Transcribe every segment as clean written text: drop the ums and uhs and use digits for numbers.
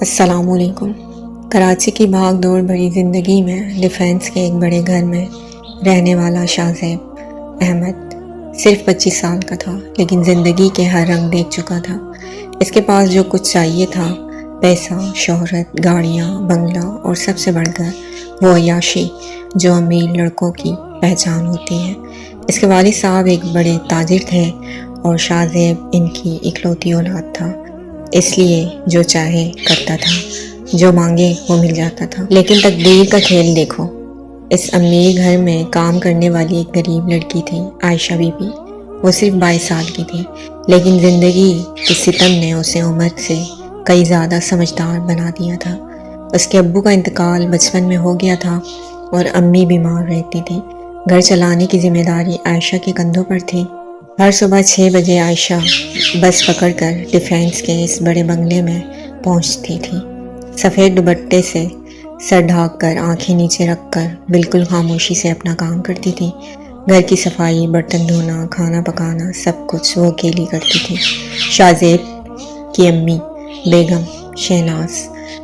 السلام علیکم۔ کراچی کی بھاگ دوڑ بھری زندگی میں ڈیفینس کے ایک بڑے گھر میں رہنے والا شاہزیب احمد صرف 25 سال کا تھا، لیکن زندگی کے ہر رنگ دیکھ چکا تھا۔ اس کے پاس جو کچھ چاہیے تھا، پیسہ، شہرت، گاڑیاں، بنگلہ اور سب سے بڑھ کر وہ عیاشی جو امیر لڑکوں کی پہچان ہوتی ہے۔ اس کے والد صاحب ایک بڑے تاجر تھے اور شاہزیب ان کی اکلوتی اولاد تھا، اس لیے جو چاہے کرتا تھا، جو مانگے وہ مل جاتا تھا۔ لیکن تقدیر کا کھیل دیکھو، اس امیر گھر میں کام کرنے والی ایک غریب لڑکی تھی، عائشہ بی بی۔ وہ صرف 22 سال کی تھی، لیکن زندگی کے ستم نے اسے عمر سے کئی زیادہ سمجھدار بنا دیا تھا۔ اس کے ابو کا انتقال بچپن میں ہو گیا تھا اور امی بیمار رہتی تھی۔ گھر چلانے کی ذمہ داری عائشہ کے کندھوں پر تھی۔ ہر صبح 6 بجے عائشہ بس پکڑ کر ڈیفینس کے اس بڑے بنگلے میں پہنچتی تھی۔ سفید دوپٹے سے سر ڈھانپ کر، آنکھیں نیچے رکھ کر بالکل خاموشی سے اپنا کام کرتی تھی۔ گھر کی صفائی، برتن دھونا، کھانا پکانا، سب کچھ وہ اکیلی کرتی تھی۔ شاہزیب کی امی بیگم شہناز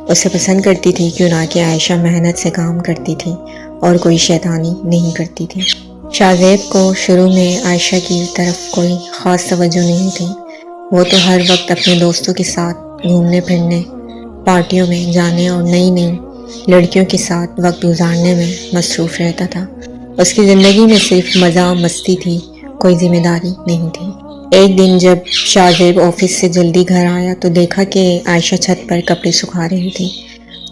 اسے پسند کرتی تھی، کیوں نہ کہ عائشہ محنت سے کام کرتی تھی اور کوئی شیطانی نہیں کرتی تھی۔ شاہزیب کو شروع میں عائشہ کی طرف کوئی خاص توجہ نہیں تھی۔ وہ تو ہر وقت اپنے دوستوں کے ساتھ گھومنے پھرنے، پارٹیوں میں جانے اور نئی نئی لڑکیوں کے ساتھ وقت گزارنے میں مصروف رہتا تھا۔ اس کی زندگی میں صرف مزہ مستی تھی، کوئی ذمہ داری نہیں تھی۔ ایک دن جب شاہزیب آفس سے جلدی گھر آیا تو دیکھا کہ عائشہ چھت پر کپڑے سکھا رہی تھی۔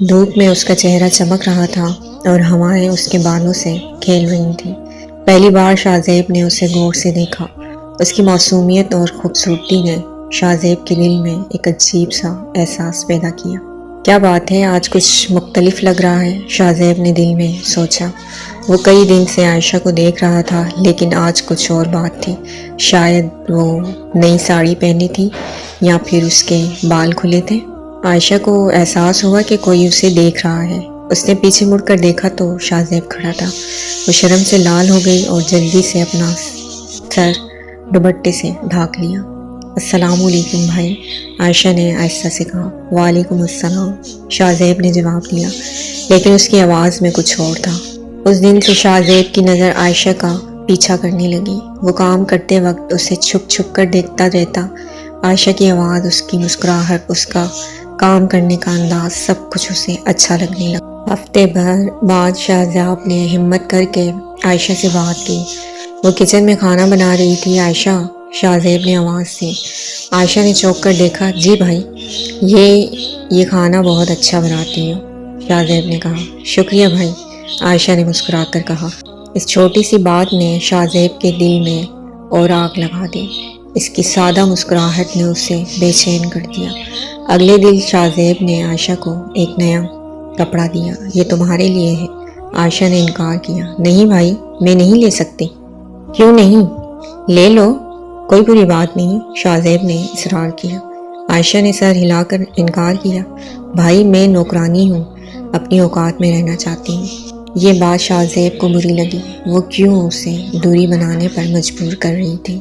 دھوپ میں اس کا چہرہ چمک رہا تھا اور ہوائیں اس کے بالوں سے کھیل رہی تھیں۔ پہلی بار شاہزیب نے اسے غور سے دیکھا۔ اس کی معصومیت اور خوبصورتی نے شاہزیب کے دل میں ایک عجیب سا احساس پیدا کیا۔ کیا بات ہے، آج کچھ مختلف لگ رہا ہے، شاہزیب نے دل میں سوچا۔ وہ کئی دن سے عائشہ کو دیکھ رہا تھا، لیکن آج کچھ اور بات تھی۔ شاید وہ نئی ساڑی پہنی تھی یا پھر اس کے بال کھلے تھے۔ عائشہ کو احساس ہوا کہ کوئی اسے دیکھ رہا ہے۔ اس نے پیچھے مڑ کر دیکھا تو شاہزیب کھڑا تھا۔ وہ شرم سے لال ہو گئی اور جلدی سے اپنا سر دوپٹے سے ڈھانک لیا۔ السلام علیکم بھائی، عائشہ نے آہستہ سے کہا۔ وعلیکم السلام، شاہزیب نے جواب دیا، لیکن اس کی آواز میں کچھ اور تھا۔ اس دن سے شاہزیب کی نظر عائشہ کا پیچھا کرنے لگی۔ وہ کام کرتے وقت اسے چھپ چھپ کر دیکھتا رہتا۔ عائشہ کی آواز، اس کی مسکراہٹ، اس کا کام کرنے کا انداز، سب کچھ اسے اچھا لگنے لگا۔ ہفتے بھر بعد شاہزیب نے ہمت کر کے عائشہ سے بات کی۔ وہ کچن میں کھانا بنا رہی تھی۔ عائشہ، شاہزیب نے آواز دی۔ عائشہ نے چونک کر دیکھا۔ جی بھائی، یہ کھانا بہت اچھا بناتی ہو، شاہزیب نے کہا۔ شکریہ بھائی، عائشہ نے مسکرا کر کہا۔ اس چھوٹی سی بات نے شاہزیب کے دل میں اور آگ لگا دی۔ اس کی سادہ مسکراہٹ نے اسے بے چین کر دیا۔ اگلے دن شاہزیب نے عائشہ کو ایک نیا کپڑا دیا۔ یہ تمہارے لیے ہے، عائشہ نے انکار کیا۔ نہیں بھائی، میں نہیں لے سکتی۔ کیوں نہیں؟ لے لو، کوئی بری بات نہیں، شاہزیب نے اصرار کیا۔ عائشہ نے سر ہلا کر انکار کیا۔ بھائی، میں نوکرانی ہوں، اپنی اوقات میں رہنا چاہتی ہوں۔ یہ بات شاہزیب کو بری لگی۔ وہ کیوں اسے دوری بنانے پر مجبور کر رہی تھی۔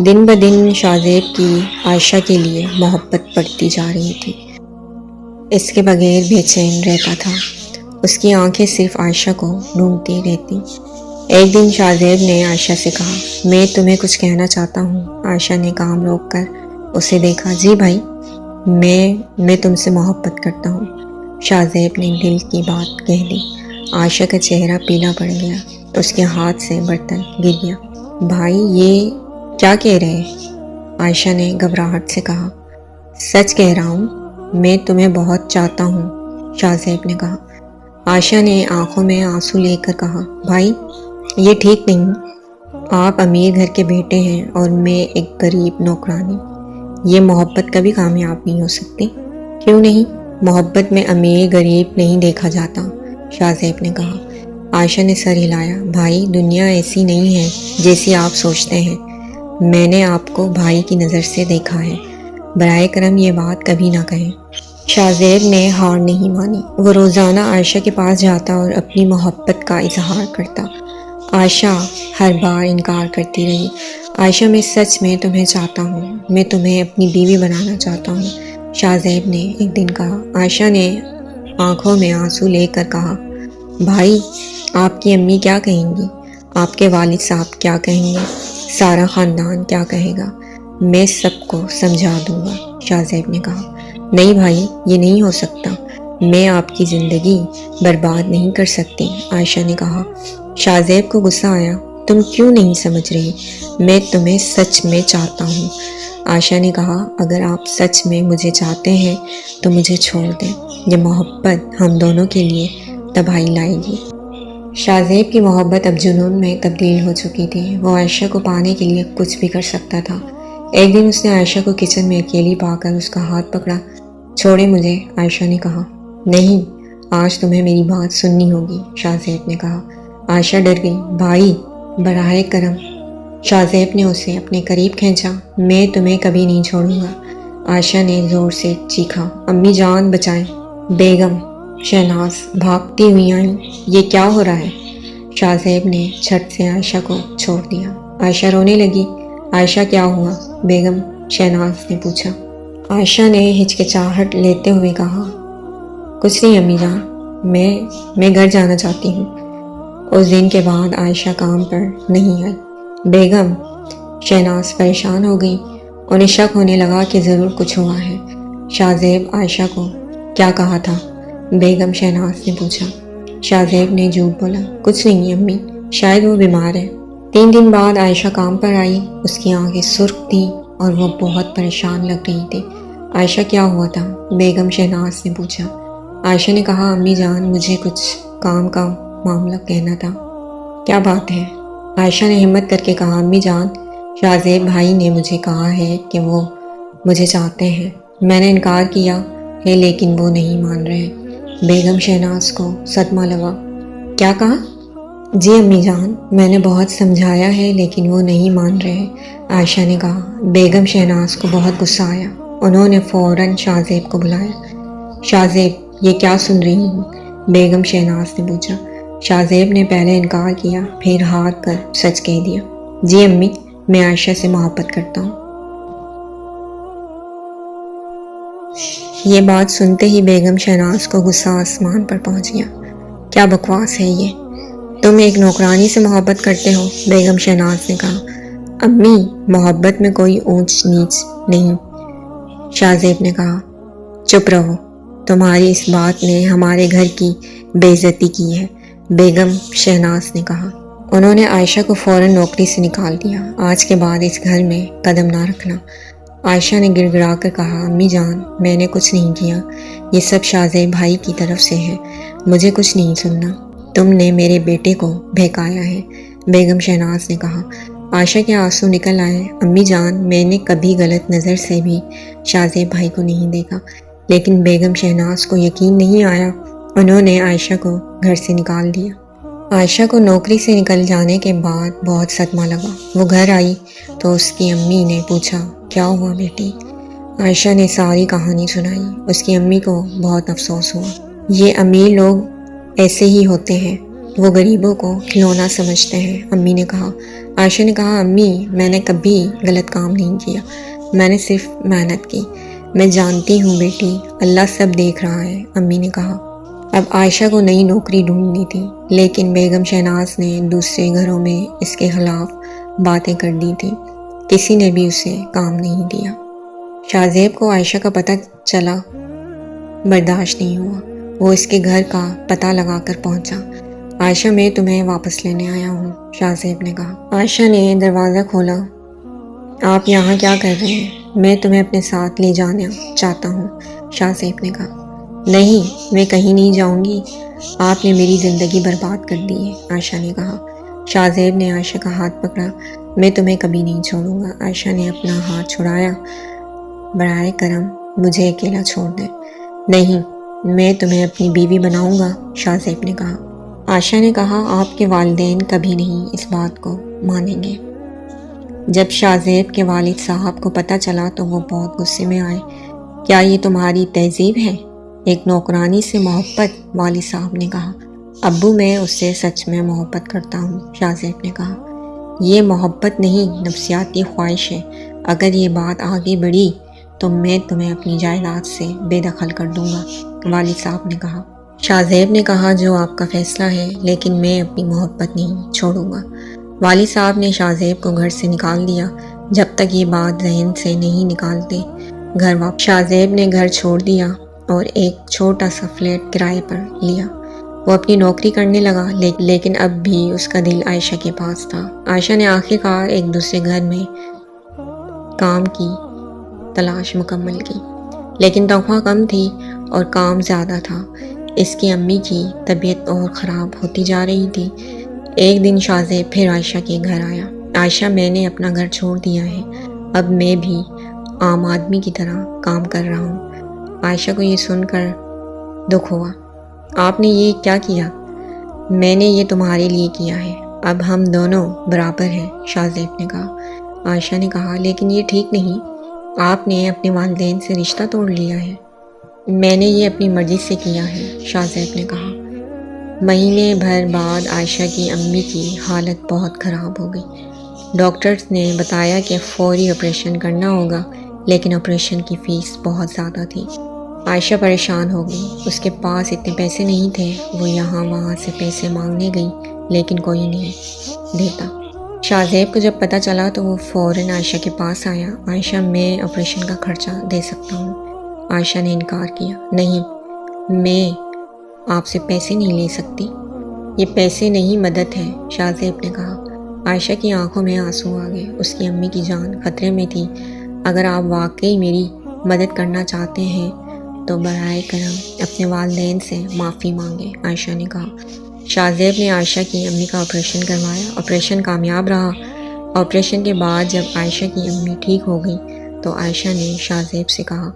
دن بدن شاہزیب کی عائشہ کے لیے محبت بڑھتی جا رہی تھی۔ اس کے بغیر بے چین رہتا تھا۔ اس کی آنکھیں صرف عائشہ کو ڈھونڈتی رہتی۔ ایک دن شاہزیب نے عائشہ سے کہا، میں تمہیں کچھ کہنا چاہتا ہوں۔ عائشہ نے کام روک کر اسے دیکھا۔ جی بھائی، میں تم سے محبت کرتا ہوں، شاہزیب نے دل کی بات کہہ دی۔ عائشہ کا چہرہ پیلا پڑ گیا، اس کے ہاتھ سے برتن گر گیا۔ بھائی، یہ کیا کہہ رہے؟ عائشہ نے گھبراہٹ سے کہا۔ سچ کہہ رہا ہوں، میں تمہیں بہت چاہتا ہوں، شاہزیب نے کہا۔ عائشہ نے آنکھوں میں آنسو لے کر کہا، بھائی یہ ٹھیک نہیں، آپ امیر گھر کے بیٹے ہیں اور میں ایک غریب نوکرانی، یہ محبت کبھی کامیاب نہیں ہو سکتی۔ کیوں نہیں؟ محبت میں امیر غریب نہیں دیکھا جاتا، شاہزیب نے کہا۔ عائشہ نے سر ہلایا۔ بھائی، دنیا ایسی نہیں ہے جیسی آپ سوچتے ہیں، میں نے آپ کو بھائی کی نظر سے دیکھا ہے، برائے کرم یہ بات کبھی نہ کہیں۔ شاہزیب نے ہار نہیں مانی۔ وہ روزانہ عائشہ کے پاس جاتا اور اپنی محبت کا اظہار کرتا۔ عائشہ ہر بار انکار کرتی رہی۔ عائشہ، میں سچ میں تمہیں چاہتا ہوں، میں تمہیں اپنی بیوی بنانا چاہتا ہوں، شاہ زیب نے ایک دن کہا۔ عائشہ نے آنکھوں میں آنسو لے کر کہا، بھائی آپ کی امی کیا کہیں گی؟ آپ کے والد صاحب کیا کہیں گے؟ سارا خاندان کیا کہے گا؟ میں سب کو سمجھا دوں گا۔ شاہ زیب نے کہا، نہیں بھائی، یہ نہیں ہو سکتا، میں آپ کی زندگی برباد نہیں کر سکتی۔ عائشہ نے کہا۔ شاہ زیب کو غصہ آیا، تم کیوں نہیں سمجھ رہی؟ میں تمہیں سچ میں چاہتا ہوں۔ عائشہ نے کہا، اگر آپ سچ میں مجھے چاہتے ہیں تو مجھے چھوڑ دیں، یہ محبت ہم دونوں کے لیے تباہی لائے گی۔ شاہ زیب کی محبت اب جنون میں تبدیل ہو چکی تھی۔ وہ عائشہ کو پانے کے لیے کچھ بھی کر سکتا تھا۔ ایک دن اس نے عائشہ کو کچن میں اکیلی پا کر اس کا ہاتھ پکڑا۔ چھوڑے مجھے، عائشہ نے کہا۔ نہیں، آج تمہیں میری بات سننی ہوگی، شاہ زیب نے کہا۔ عائشہ ڈر گئی۔ بھائی براہ کرم۔ شاہ زیب نے اسے اپنے قریب کھینچا۔ میں تمہیں کبھی نہیں چھوڑوں گا۔ عائشہ نے زور سے چیخا، امی جان بچائیں۔ بیگم شہناز بھاگتی ہوئی آئیں۔ یہ کیا ہو رہا ہے؟ شاہ زیب نے جھٹ سے عائشہ کو چھوڑ دیا۔ عائشہ رونے لگی۔ عائشہ کیا ہوا؟ بیگم شہناز نے پوچھا۔ عائشہ نے ہچکچاہٹ لیتے ہوئے کہا، کچھ نہیں امی جان، میں گھر جانا چاہتی ہوں۔ اس دن کے بعد عائشہ کام پر نہیں آئی۔ بیگم شہناز پریشان ہو گئی۔ انہیں شک ہونے لگا کہ ضرور کچھ ہوا ہے۔ شاہ زیب عائشہ کو کیا کہا تھا؟ بیگم شہناز نے پوچھا۔ شاہ زیب نے جھوٹ بولا، کچھ نہیں امی، شاید وہ بیمار ہے۔ 3 دن بعد عائشہ کام پر آئی۔ اس کی آنکھیں سرخ تھیں اور وہ بہت پریشان لگ رہی تھی۔ عائشہ کیا ہوا تھا؟ بیگم شہناز نے پوچھا۔ عائشہ نے کہا، امی جان مجھے کچھ کام کا معاملہ کہنا تھا۔ کیا بات ہے؟ عائشہ نے ہمت کر کے کہا، امی جان شاہ زیب بھائی نے مجھے کہا ہے کہ وہ مجھے چاہتے ہیں۔ میں نے انکار کیا ہے لیکن وہ نہیں مان رہے۔ بیگم شہناز کو صدمہ لگا۔ کیا کہا؟ جی امی جان، میں نے بہت سمجھایا ہے لیکن وہ نہیں مان رہے، عائشہ نے کہا۔ بیگم شہناز کو بہت غصہ آیا۔ انہوں نے فوراً شاہ زیب کو بلایا۔ شاہ زیب یہ کیا سن رہی ہوں؟ بیگم شہناز نے پوچھا۔ شاہ زیب نے پہلے انکار کیا، پھر ہار کر سچ کہہ دیا۔ جی امی، میں عائشہ سے محبت کرتا ہوں۔ یہ بات سنتے ہی بیگم شہناز کو غصہ آسمان پر پہنچ گیا۔ کیا بکواس ہے یہ؟ تم ایک نوکرانی سے محبت کرتے ہو؟ بیگم شہناز نے کہا۔ امی، محبت میں کوئی اونچ نیچ نہیں، شاہ زیب نے کہا۔ چپ رہو، تمہاری اس بات نے ہمارے گھر کی بے عزتی کی ہے، بیگم شہناز نے کہا۔ انہوں نے عائشہ کو فوراً نوکری سے نکال دیا۔ آج کے بعد اس گھر میں قدم نہ رکھنا۔ عائشہ نے گڑ گڑا کر کہا، امی جان میں نے کچھ نہیں کیا، یہ سب شاہ زیب بھائی کی طرف سے ہے، مجھے کچھ نہیں سننا، تم نے میرے بیٹے کو بہکایا ہے، بیگم شہناز نے کہا۔ عائشہ کے آنسو نکل آئے۔ امی جان میں نے کبھی غلط نظر سے بھی شاہ زیب بھائی کو نہیں دیکھا، لیکن بیگم شہناز کو یقین نہیں آیا۔ انہوں نے عائشہ کو گھر سے نکال دیا۔ عائشہ کو نوکری سے نکل جانے کے بعد بہت صدمہ لگا۔ وہ گھر آئی تو اس کی امی نے پوچھا، کیا ہوا بیٹی؟ عائشہ نے ساری کہانی سنائی۔ اس کی امی کو بہت افسوس ہوا۔ یہ امیر لوگ ایسے ہی ہوتے ہیں، وہ غریبوں کو کھلونا سمجھتے ہیں، امی نے کہا۔ عائشہ نے کہا، امی میں نے کبھی غلط کام نہیں کیا، میں نے صرف محنت کی۔ میں جانتی ہوں بیٹی، اللہ سب دیکھ رہا ہے، امی نے کہا۔ اب عائشہ کو نئی نوکری ڈھونڈنی تھی، لیکن بیگم شہناز نے دوسرے گھروں میں اس کے خلاف باتیں کر دی تھی، کسی نے بھی اسے کام نہیں دیا۔ شاہ زیب کو عائشہ کا پتہ چلا، برداشت نہیں ہوا، وہ اس کے گھر کا پتہ لگا کر پہنچا۔ عائشہ میں تمہیں واپس لینے آیا ہوں، شاہ زیب نے کہا۔ عائشہ نے دروازہ کھولا۔ آپ یہاں کیا کر رہے ہیں؟ میں تمہیں اپنے ساتھ لے جانا چاہتا ہوں، شاہ زیب نے کہا۔ نہیں، میں کہیں نہیں جاؤں گی، آپ نے میری زندگی برباد کر دی ہے، عائشہ نے کہا۔ شاہ زیب نے عائشہ کا ہاتھ پکڑا۔ میں تمہیں کبھی نہیں چھوڑوں گا، عائشہ نے اپنا ہاتھ چھڑایا۔ برائے کرم مجھے اکیلا چھوڑ دیں۔ نہیں، میں تمہیں اپنی بیوی بناؤں گا، شاہ زیب نے کہا۔ عائشہ نے کہا، آپ کے والدین کبھی نہیں اس بات کو مانیں گے۔ جب شاہ زیب کے والد صاحب کو پتہ چلا تو وہ بہت غصے میں آئے۔ کیا یہ تمہاری تہذیب ہے؟ ایک نوکرانی سے محبت، والد صاحب نے کہا۔ ابو میں اس سے سچ میں محبت کرتا ہوں، شاہ زیب نے کہا۔ یہ محبت نہیں، نفسیاتی خواہش ہے، اگر یہ بات آگے بڑھی تو میں تمہیں اپنی جائیداد سے بے دخل کر دوں گا، والد صاحب نے کہا۔ شاہ زیب نے کہا جو آپ کا فیصلہ ہے، لیکن میں اپنی محبت نہیں چھوڑوں گا۔ والد صاحب نے شاہ زیب کو گھر سے نکال دیا جب تک یہ بات ذہن سے نہیں نکالتے گھر واپس۔ شاہ زیب نے گھر چھوڑ دیا اور ایک چھوٹا سا فلیٹ کرائے پر لیا۔ وہ اپنی نوکری کرنے لگا، لیکن اب بھی اس کا دل عائشہ کے پاس تھا۔ عائشہ نے آخر کار ایک دوسرے گھر میں کام کی تلاش مکمل کی، لیکن تنخواہ کم تھی اور کام زیادہ تھا۔ اس کی امی کی طبیعت اور خراب ہوتی جا رہی تھی۔ ایک دن شاہ زیب پھر عائشہ کے گھر آیا۔ عائشہ، میں نے اپنا گھر چھوڑ دیا ہے، اب میں بھی عام آدمی کی طرح کام کر رہا ہوں۔ عائشہ کو یہ سن کر دکھ ہوا۔ آپ نے یہ کیا کیا؟ میں نے یہ تمہارے لیے کیا ہے، اب ہم دونوں برابر ہیں، شاہ زیب نے کہا۔ عائشہ نے کہا لیکن یہ ٹھیک نہیں، آپ نے اپنے والدین سے رشتہ توڑ لیا ہے۔ میں نے یہ اپنی مرضی سے کیا ہے، شاہ زیب نے کہا۔ مہینے بھر بعد عائشہ کی امی کی حالت بہت خراب ہو گئی۔ ڈاکٹرز نے بتایا کہ فوری آپریشن کرنا ہوگا، لیکن آپریشن کی فیس بہت زیادہ تھی۔ عائشہ پریشان ہو گئی، اس کے پاس اتنے پیسے نہیں تھے۔ وہ یہاں وہاں سے پیسے مانگنے گئی، لیکن کوئی نہیں دیتا۔ شاہ زیب کو جب پتہ چلا تو وہ فوراً عائشہ کے پاس آیا۔ عائشہ، میں آپریشن کا خرچہ دے سکتا ہوں۔ عائشہ نے انکار کیا۔ نہیں، میں آپ سے پیسے نہیں لے سکتی، یہ پیسے نہیں مدد ہے، شاہ زیب نے کہا۔ عائشہ کی آنکھوں میں آنسو آ گئے، اس کی امی کی جان خطرے میں تھی۔ اگر آپ واقعی میری مدد کرنا چاہتے ہیں تو براہ کرم اپنے والدین سے معافی مانگیں، عائشہ نے کہا۔ شاہ زیب نے عائشہ کی امی کا آپریشن کروایا۔ آپریشن کامیاب رہا۔ آپریشن کے بعد جب عائشہ کی امی ٹھیک ہو گئی تو عائشہ نے شاہ زیب سے کہا،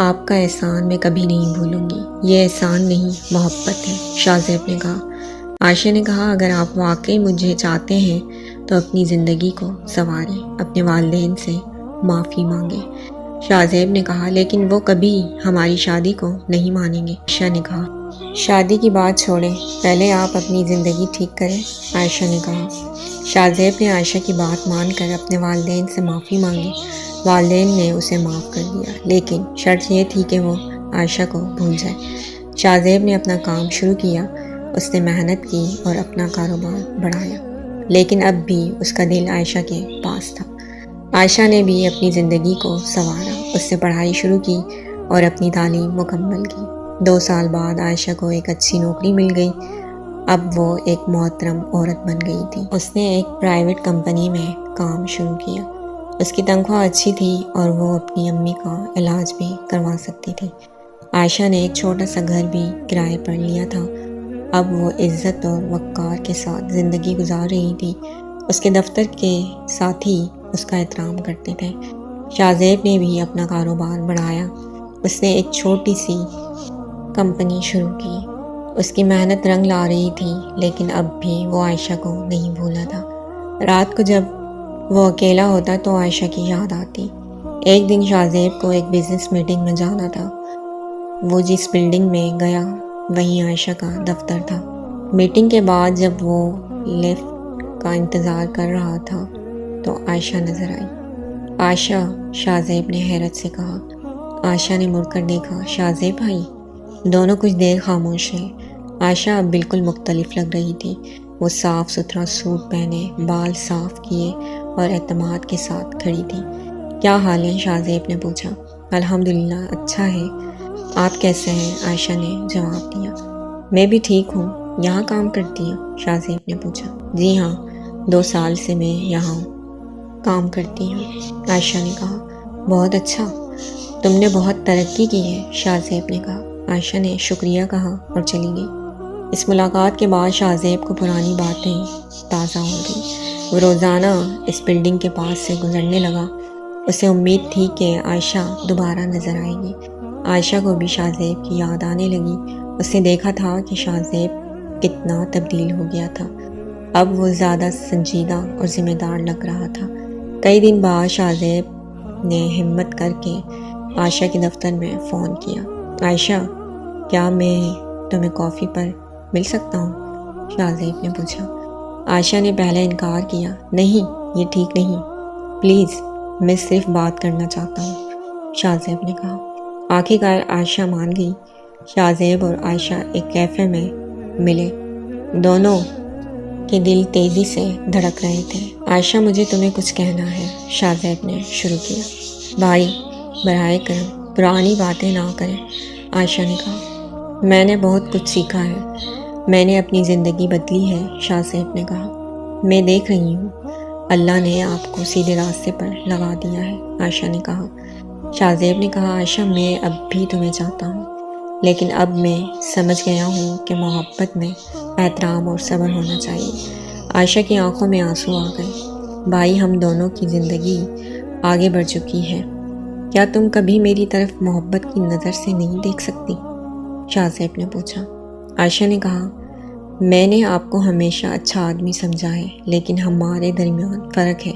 آپ کا احسان میں کبھی نہیں بھولوں گی، یہ احسان نہیں محبت ہے، شاہ زیب نے کہا۔ عائشہ نے کہا اگر آپ واقعی مجھے چاہتے ہیں تو اپنی زندگی کو سنواریں، اپنے والدین سے معافی مانگیں۔ شاہ زیب نے کہا لیکن وہ کبھی ہماری شادی کو نہیں مانیں گے، عائشہ نے کہا۔ شادی کی بات چھوڑیں، پہلے آپ اپنی زندگی ٹھیک کریں، عائشہ نے کہا۔ شاہ زیب نے عائشہ کی بات مان کر اپنے والدین سے معافی مانگی۔ والدین نے اسے معاف کر دیا، لیکن شرط یہ تھی کہ وہ عائشہ کو بھول جائے۔ شاہ زیب نے اپنا کام شروع کیا، اس نے محنت کی اور اپنا کاروبار بڑھایا، لیکن اب بھی اس کا دل عائشہ کے پاس تھا۔ عائشہ نے بھی اپنی زندگی کو سنوارا، اس نے پڑھائی شروع کی اور اپنی تعلیم مکمل کی۔ 2 سال بعد عائشہ کو ایک اچھی نوکری مل گئی، اب وہ ایک محترم عورت بن گئی تھی۔ اس نے ایک پرائیویٹ کمپنی میں کام شروع کیا۔ اس کی تنخواہ اچھی تھی اور وہ اپنی امی کا علاج بھی کروا سکتی تھی۔ عائشہ نے ایک چھوٹا سا گھر بھی کرائے پر لیا تھا۔ اب وہ عزت اور وقار کے ساتھ زندگی گزار رہی تھی۔ اس کے دفتر کے ساتھی اس کا احترام کرتے تھے۔ شاہ زیب نے بھی اپنا کاروبار بڑھایا۔ اس نے ایک چھوٹی سی کمپنی شروع کی۔ اس کی محنت رنگ لا رہی تھی، لیکن اب بھی وہ عائشہ کو نہیں بھولا تھا۔ رات کو جب وہ اکیلا ہوتا تو عائشہ کی یاد آتی۔ ایک دن شاہ زیب کو ایک بزنس میٹنگ میں جانا تھا۔ وہ جس بلڈنگ میں گیا وہیں عائشہ کا دفتر تھا۔ میٹنگ کے بعد جب وہ لفٹ کا انتظار کر رہا تھا تو عائشہ نظر آئی۔ عائشہ، شاہ زیب نے حیرت سے کہا۔ عائشہ نے مڑ کر دیکھا، شاہ زیب بھائی؟ دونوں کچھ دیر خاموش رہے۔ عائشہ اب بالکل مختلف لگ رہی تھی۔ وہ صاف ستھرا سوٹ پہنے، بال صاف کیے اور اعتماد کے ساتھ کھڑی تھی۔ کیا حال ہے؟ شاہ زیب نے پوچھا۔ الحمدللہ اچھا ہے، آپ کیسے ہیں؟ عائشہ نے جواب دیا۔ میں بھی ٹھیک ہوں۔ یہاں کام کرتی ہوں؟ شاہ زیب نے پوچھا۔ جی ہاں، 2 سال سے میں یہاں کام کرتی ہوں، عائشہ نے کہا۔ بہت اچھا، تم نے بہت ترقی کی ہے، شاہ زیب نے کہا۔ عائشہ نے شکریہ کہا اور چلی گئی۔ اس ملاقات کے بعد شاہ زیب کو پرانی باتیں تازہ ہو گئی۔ وہ روزانہ اس بلڈنگ کے پاس سے گزرنے لگا۔ اسے امید تھی کہ عائشہ دوبارہ نظر آئے گی۔ عائشہ کو بھی شاہ زیب کی یاد آنے لگی۔ اس نے دیکھا تھا کہ شاہ زیب کتنا تبدیل ہو گیا تھا۔ اب وہ زیادہ سنجیدہ اور ذمہ دار لگ رہا تھا۔ کئی دن بعد شاہ زیب نے ہمت کر کے عائشہ کے دفتر میں فون کیا۔ عائشہ، کیا میں تمہیں کافی پر مل سکتا ہوں؟ شاہ زیب نے پوچھا۔ عائشہ نے پہلے انکار کیا۔ نہیں، یہ ٹھیک نہیں، پلیز، میں صرف بات کرنا چاہتا ہوں۔ شاہ زیب نے کہا۔ آخر کار عائشہ مان گئی۔ شاہ زیب اور عائشہ ایک کیفے میں ملے۔ دونوں کے دل تیزی سے دھڑک رہے تھے۔ عائشہ مجھے تمہیں کچھ کہنا ہے، شاہ زیب نے شروع کیا۔ بھائی براہ کرم پرانی باتیں نہ کریں، عائشہ نے کہا۔ میں نے بہت کچھ سیکھا ہے، میں نے اپنی زندگی بدلی ہے، شاہ زیب نے کہا۔ میں دیکھ رہی ہوں، اللہ نے آپ کو سیدھے راستے پر لگا دیا ہے، عائشہ نے کہا۔ شاہ زیب نے کہا، عائشہ میں اب بھی تمہیں چاہتا ہوں، لیکن اب میں سمجھ گیا ہوں کہ محبت میں احترام اور صبر ہونا چاہیے۔ عائشہ کی آنکھوں میں آنسو آ گئے۔ بھائی ہم دونوں کی زندگی آگے بڑھ چکی ہے، کیا تم کبھی میری طرف محبت کی نظر سے نہیں دیکھ سکتی؟ شاہ زیب نے پوچھا۔ عائشہ نے کہا، میں نے آپ کو ہمیشہ اچھا آدمی سمجھا ہے، لیکن ہمارے درمیان فرق ہے۔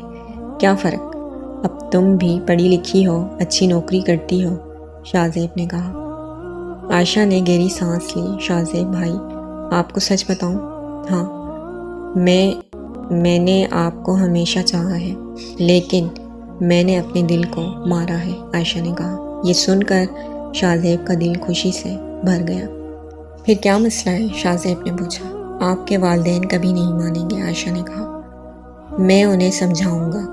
کیا فرق؟ اب تم بھی پڑھی لکھی ہو، اچھی نوکری کرتی ہو، شاہ زیب نے کہا۔ عائشہ نے گہری سانس لی۔ شاہ زیب بھائی آپ کو سچ بتاؤں؟ ہاں، میں نے آپ کو ہمیشہ چاہا ہے، لیکن میں نے اپنے دل کو مارا ہے، عائشہ نے کہا۔ یہ سن کر شاہ زیب کا دل خوشی سے بھر گیا۔ پھر کیا مسئلہ ہے؟ شاہ زیب نے پوچھا۔ آپ کے والدین کبھی نہیں مانیں گے، عائشہ نے کہا۔ میں انہیں سمجھاؤں گا۔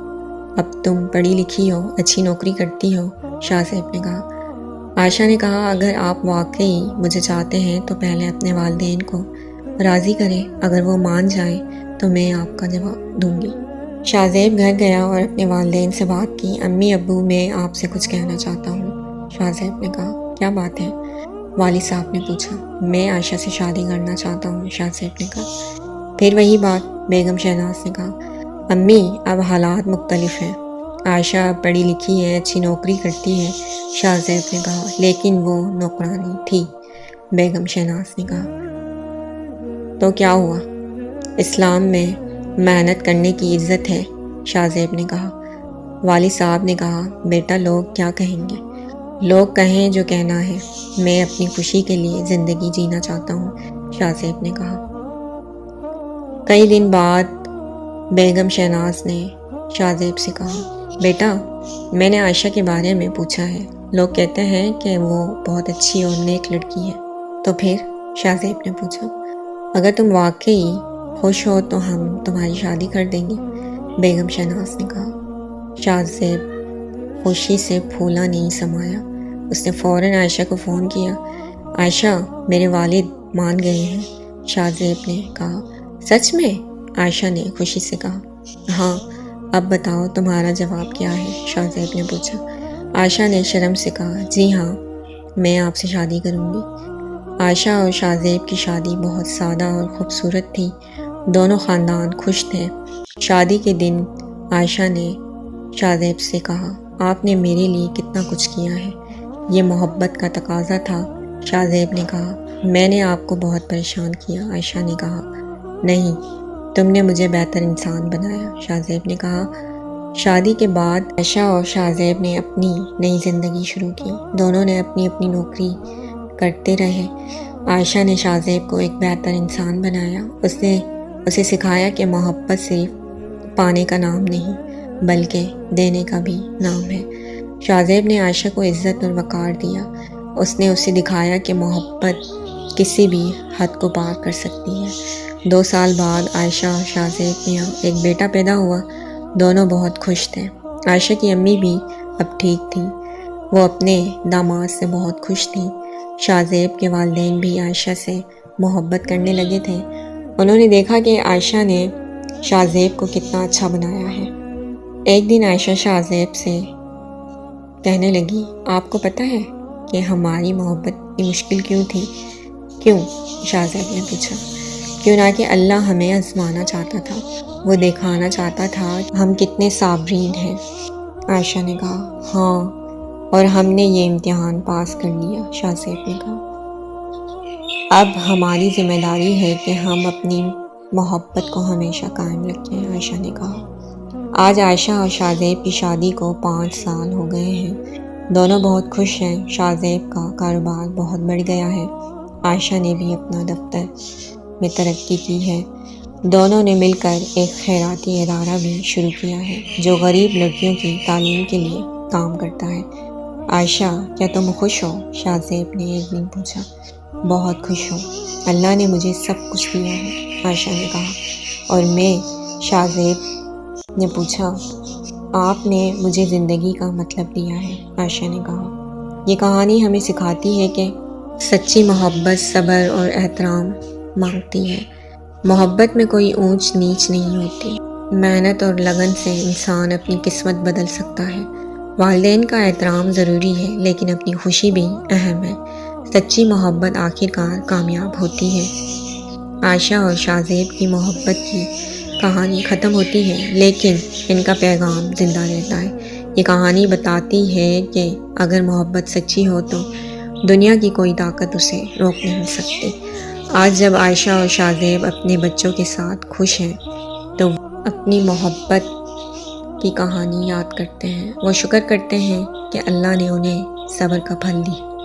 اب تم پڑھی لکھی ہو، اچھی نوکری کرتی ہو، شاہ زیب نے کہا۔ عائشہ نے کہا، اگر آپ واقعی مجھے چاہتے ہیں تو پہلے اپنے والدین کو راضی کریں، اگر وہ مان جائیں تو میں آپ کا جواب دوں گی۔ شاہ زیب گھر گیا اور اپنے والدین سے بات کی۔ امی ابو میں آپ سے کچھ کہنا چاہتا ہوں، شاہ زیب نے کہا۔ کیا بات ہے؟ والد صاحب نے پوچھا۔ میں عائشہ سے شادی کرنا چاہتا ہوں، شاہ زیب نے کہا۔ پھر وہی بات، بیگم شہناز نے کہا۔ امی اب حالات مختلف ہیں، عائشہ پڑھی لکھی ہے، اچھی نوکری کرتی ہے، شاہ زیب نے کہا۔ لیکن وہ نوکرانی تھی، بیگم شہناز نے کہا۔ تو کیا ہوا؟ اسلام میں محنت کرنے کی عزت ہے، شاہ زیب نے کہا۔ والد صاحب نے کہا، بیٹا لوگ کیا کہیں گے؟ لوگ کہیں جو کہنا ہے، میں اپنی خوشی کے لیے زندگی جینا چاہتا ہوں، شاہ زیب نے کہا۔ کئی دن بعد بیگم شہناز نے شاہ زیب سے کہا، بیٹا میں نے عائشہ کے بارے میں پوچھا ہے، لوگ کہتے ہیں کہ وہ بہت اچھی اور نیک لڑکی ہے۔ تو پھر؟ شاہ زیب نے پوچھا۔ اگر تم واقعی خوش ہو تو ہم تمہاری شادی کر دیں گے، بیگم شہناز نے کہا۔ شاہ زیب خوشی سے پھولا نہیں سمایا۔ اس نے فوراً عائشہ کو فون کیا۔ عائشہ میرے والد مان گئے ہیں، شاہ زیب نے کہا۔ سچ میں؟ عائشہ نے خوشی سے کہا۔ ہاں، اب بتاؤ تمہارا جواب کیا ہے، شاہ زیب نے پوچھا۔ عائشہ نے شرم سے کہا، جی ہاں، میں آپ سے شادی کروں گی۔ عائشہ اور شاہ زیب کی شادی بہت سادہ اور خوبصورت تھی۔ دونوں خاندان خوش تھے۔ شادی کے دن عائشہ نے شاہ زیب سے کہا، آپ نے میرے لیے کتنا کچھ کیا ہے، یہ محبت کا تقاضا تھا، شاہ زیب نے کہا۔ میں نے آپ کو بہت پریشان کیا، عائشہ نے کہا۔ نہیں، تم نے مجھے بہتر انسان بنایا، شاہ زیب نے کہا۔ شادی کے بعد عائشہ اور شاہ زیب نے اپنی نئی زندگی شروع کی۔ دونوں نے اپنی اپنی نوکری کرتے رہے۔ عائشہ نے شاہ زیب کو ایک بہتر انسان بنایا۔ اس نے اسے سکھایا کہ محبت صرف پانے کا نام نہیں بلکہ دینے کا بھی نام ہے۔ شاہ زیب نے عائشہ کو عزت اور وقار دیا۔ اس نے اسے دکھایا کہ محبت کسی بھی حد کو پار کر سکتی ہے۔ 2 سال بعد عائشہ اور شاہ زیب کے یہاں ایک بیٹا پیدا ہوا۔ دونوں بہت خوش تھے۔ عائشہ کی امی بھی اب ٹھیک تھیں، وہ اپنے داماد سے بہت خوش تھیں۔ شاہ زیب کے والدین بھی عائشہ سے محبت کرنے لگے تھے۔ انہوں نے دیکھا کہ عائشہ نے شاہ زیب کو کتنا اچھا بنایا ہے۔ ایک دن عائشہ شاہ زیب سے کہنے لگی، آپ کو پتہ ہے کہ ہماری محبت اتنی مشکل کیوں تھی؟ کیوں؟ شاہ زیب نے پوچھا۔ کیوں نہ کہ اللہ ہمیں آزمانا چاہتا تھا، وہ دکھانا چاہتا تھا ہم کتنے صابرین ہیں، عائشہ نے کہا۔ ہاں، اور ہم نے یہ امتحان پاس کر لیا، شاہ زیب نے کہا۔ اب ہماری ذمہ داری ہے کہ ہم اپنی محبت کو ہمیشہ قائم رکھیں، عائشہ نے کہا۔ آج عائشہ اور شاہ زیب کی شادی کو 5 سال ہو گئے ہیں۔ دونوں بہت خوش ہیں۔ شاہ زیب کا کاروبار بہت بڑھ گیا ہے۔ عائشہ نے بھی اپنا دفتر میں ترقی کی ہے۔ دونوں نے مل کر ایک خیراتی ادارہ بھی شروع کیا ہے جو غریب لڑکیوں کی تعلیم کے لیے کام کرتا ہے۔ عائشہ کیا تم خوش ہو؟ شاہ زیب نے ایک دن پوچھا۔ بہت خوش ہوں، اللہ نے مجھے سب کچھ دیا ہے، عائشہ نے کہا۔ اور میں؟ شاہ زیب نے پوچھا۔ آپ نے مجھے زندگی کا مطلب دیا ہے، عائشہ نے کہا۔ یہ کہانی ہمیں سکھاتی ہے کہ سچی محبت صبر اور احترام مانگتی ہے۔ محبت میں کوئی اونچ نیچ نہیں ہوتی۔ محنت اور لگن سے انسان اپنی قسمت بدل سکتا ہے۔ والدین کا احترام ضروری ہے، لیکن اپنی خوشی بھی اہم ہے۔ سچی محبت آخر کار کامیاب ہوتی ہے۔ عائشہ اور شاہ زیب کی محبت کی کہانی ختم ہوتی ہے، لیکن ان کا پیغام زندہ رہتا ہے۔ یہ کہانی بتاتی ہے کہ اگر محبت سچی ہو تو دنیا کی کوئی طاقت اسے روک نہیں سکتی۔ آج جب عائشہ اور شاہ زیب اپنے بچوں کے ساتھ خوش ہیں تو وہ اپنی محبت کی کہانی یاد کرتے ہیں۔ وہ شکر کرتے ہیں کہ اللہ نے انہیں صبر کا پھل دی۔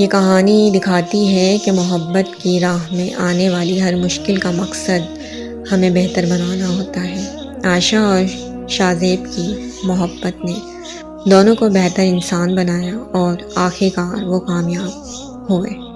یہ کہانی دکھاتی ہے کہ محبت کی راہ میں آنے والی ہر مشکل کا مقصد ہمیں بہتر بنانا ہوتا ہے۔ عائشہ اور شاہ زیب کی محبت نے دونوں کو بہتر انسان بنایا اور آخر کار وہ کامیاب ہوئے۔